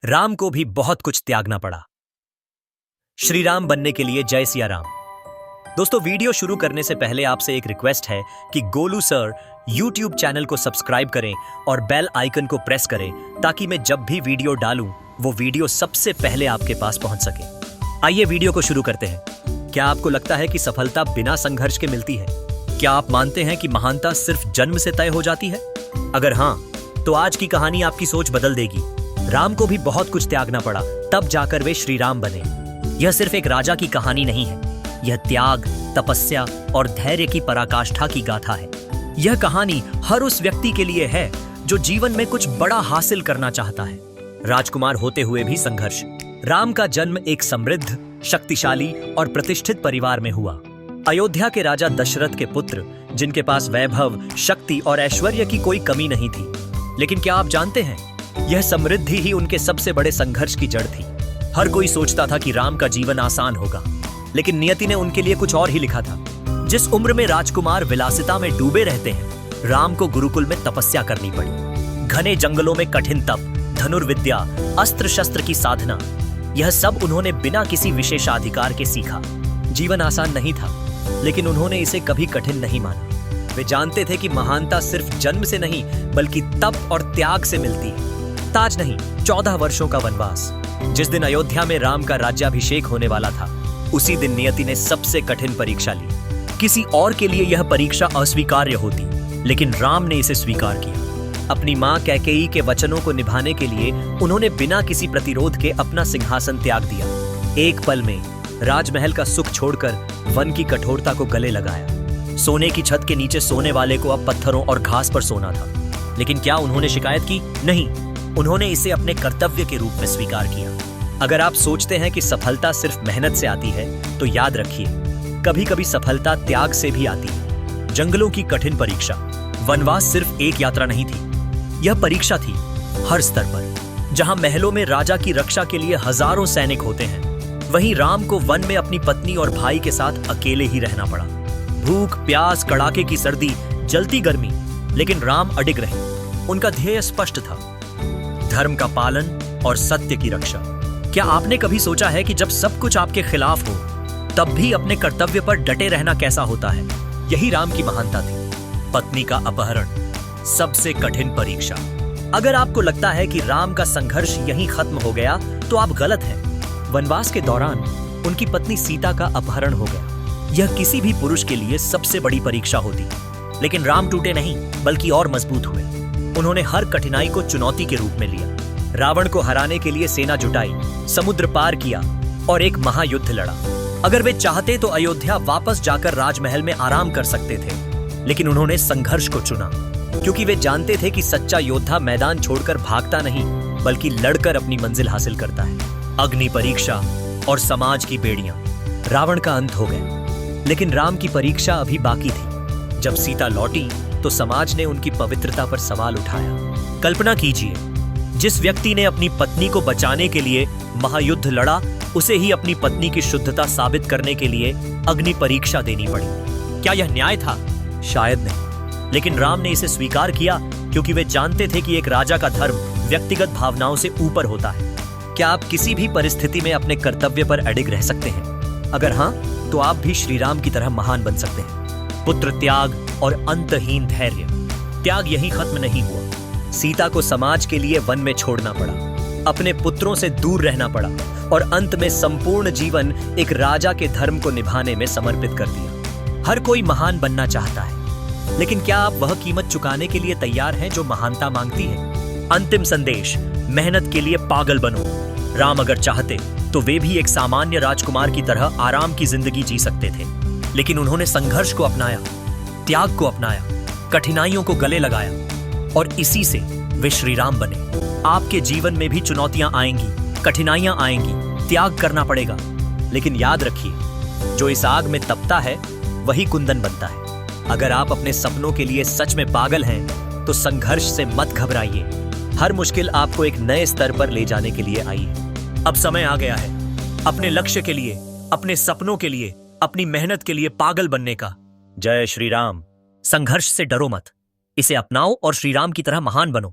राम को भी बहुत कुछ त्यागना पड़ा। श्री राम बनने के लिए जय सिया राम। दोस्तों, वीडियो शुरू करने से पहले आपसे एक रिक्वेस्ट है कि गोलू सर YouTube चैनल को सब्सक्राइब करें और बेल आइकन को प्रेस करें ताकि मैं जब भी वीडियो डालूं वो वीडियो सबसे पहले आपके पास पहुंच सके। आइए वीडियो को शुरू करते हैं। क्या आपको लगता है कि सफलता बिना संघर्ष के मिलती है? क्या आप मानते हैं कि महानता सिर्फ जन्म से तय हो जाती है? अगर हाँ, तो आज की कहानी आपकी सोच बदल देगी। राम को भी बहुत कुछ त्यागना पड़ा, तब जाकर वे श्री राम बने। यह सिर्फ एक राजा की कहानी नहीं है, यह त्याग, तपस्या और धैर्य की पराकाष्ठा की गाथा है। यह कहानी हर उस व्यक्ति के लिए है जो जीवन में कुछ बड़ा हासिल करना चाहता है। राजकुमार होते हुए भी संघर्ष। राम का जन्म एक समृद्ध, शक्तिशाली और प्रतिष्ठित परिवार में हुआ। अयोध्या के राजा दशरथ के पुत्र, जिनके पास वैभव, शक्ति और ऐश्वर्य की कोई कमी नहीं थी। लेकिन क्या आप जानते हैं, यह समृद्धि ही उनके सबसे बड़े संघर्ष की जड़ थी। हर कोई सोचता था कि राम का जीवन आसान होगा, लेकिन नियति ने उनके लिए कुछ और ही लिखा था। जिस उम्र में राजकुमार विलासिता में डूबे रहते हैं, राम को गुरुकुल में तपस्या करनी पड़ी। घने जंगलों में कठिन तप, धनुर्विद्या, अस्त्र शस्त्र की साधना, यह सब उन्होंने बिना किसी विशेषाधिकार के सीखा। जीवन आसान नहीं था, लेकिन उन्होंने इसे कभी कठिन नहीं माना। वे जानते थे कि महानता सिर्फ जन्म से नहीं, बल्कि तप और त्याग से मिलती है। ताज नहीं, 14 वर्षों का वनवास। जिस दिन अयोध्या में राम का राज्याभिषेक होने वाला था, उसी दिन नियति ने सबसे कठिन परीक्षा ली। किसी और के लिए यह परीक्षा अस्वीकार्य होती, लेकिन राम ने इसे स्वीकार किया। अपनी मां कैकेयी के वचनों को निभाने के लिए उन्होंने बिना किसी प्रतिरोध के अपना सिंहासन त्याग दिया। एक पल में राजमहल का सुख छोड़कर वन की कठोरता को गले लगाया। सोने की छत के नीचे सोने वाले को अब पत्थरों और घास पर सोना था। लेकिन क्या उन्होंने शिकायत की? नहीं, उन्होंने इसे अपने कर्तव्य के रूप में स्वीकार किया। अगर आप सोचते हैं कि सफलता सिर्फ मेहनत से आती है, तो याद रखिए, कभी कभी सफलता त्याग से भी आती है। जंगलों की कठिन परीक्षा। वनवास सिर्फ एक यात्रा नहीं थी, यह परीक्षा थी हर स्तर पर। जहां महलों में राजा की रक्षा के लिए हजारों सैनिक होते हैं, वहीं राम को वन में अपनी पत्नी और भाई के साथ अकेले ही रहना पड़ा। भूख, प्यास, कड़ाके की सर्दी, जलती गर्मी, लेकिन राम अडिग रहे। उनका ध्येय स्पष्ट था, धर्म का पालन और सत्य की रक्षा। क्या आपने कभी सोचा है कि जब सब कुछ आपके खिलाफ हो, तब भी अपने कर्तव्य पर डटे रहना कैसा होता है? यही राम की महानता थी। पत्नी का अपहरण, सबसे कठिन परीक्षा। अगर आपको लगता है कि राम का संघर्ष यहीं खत्म हो गया, तो आप गलत हैं। वनवास के दौरान उनकी पत्नी सीता का अपहरण हो गया। यह किसी भी पुरुष के लिए सबसे बड़ी परीक्षा होती। लेकिन राम टूटे नहीं, बल्कि और मजबूत हुए। उन्होंने हर कठिनाई को चुनौती के रूप में लिया। रावण को हराने के लिए सेना जुटाई, समुद्र पार किया और एक महायुद्ध लड़ा। अगर वे चाहते तो अयोध्या वापस जाकर राजमहल में आराम कर सकते थे, लेकिन उन्होंने संघर्ष को चुना, क्योंकि वे जानते थे कि सच्चा योद्धा मैदान छोड़कर भागता नहीं, बल्कि लड़कर अपनी मंजिल हासिल करता है। अग्नि परीक्षा और समाज की बेड़ियां। रावण का अंत हो गया, लेकिन राम की परीक्षा अभी बाकी थी। जब सीता लौटी, तो समाज ने उनकी पवित्रता पर सवाल उठाया। कल्पना कीजिए, जिस व्यक्ति ने अपनी पत्नी को बचाने के लिए महायुद्ध लड़ा, उसे ही अपनी पत्नी की शुद्धता साबित करने के लिए अग्नि परीक्षा देनी पड़ी। क्या यह न्याय था? शायद नहीं, लेकिन राम ने इसे स्वीकार किया, क्योंकि वे जानते थे कि एक राजा का धर्म व्यक्तिगत भावनाओं से ऊपर होता है। क्या आप किसी भी परिस्थिति में अपने कर्तव्य पर अडिग रह सकते हैं? अगर हाँ, तो आप भी श्री राम की तरह महान बन सकते हैं। पुत्र त्याग और अंतहीन धैर्य। त्याग यहीं खत्म नहीं हुआ। सीता को समाज के लिए वन में छोड़ना पड़ा, अपने पुत्रों से दूर रहना पड़ा और अंत में संपूर्ण जीवन एक राजा के धर्म को निभाने में समर्पित कर दिया। हर कोई महान बनना चाहता है, लेकिन क्या आप वह कीमत चुकाने के लिए तैयार हैं जो महानता मांगती है? अंतिम संदेश, मेहनत के लिए पागल बनो। राम अगर चाहते तो वे भी एक सामान्य राजकुमार की तरह आराम की जिंदगी जी सकते थे, लेकिन उन्होंने संघर्ष को अपनाया, त्याग को अपनाया, कठिनाइयों को गले लगाया, और इसी से वे श्री राम बने। आपके जीवन में भी चुनौतियां आएंगी, कठिनाइयां आएंगी, त्याग करना पड़ेगा, लेकिन याद रखिए, जो इस आग में तपता है वही कुंदन बनता है। अगर आप अपने सपनों के लिए सच में पागल हैं, तो संघर्ष से मत घबराइए। हर मुश्किल आपको एक नए स्तर पर ले जाने के लिए आई है। अब समय आ गया है अपने लक्ष्य के लिए, अपने सपनों के लिए, अपनी मेहनत के लिए पागल बनने का। जय श्री राम। संघर्ष से डरो मत, इसे अपनाओ और श्री राम की तरह महान बनो।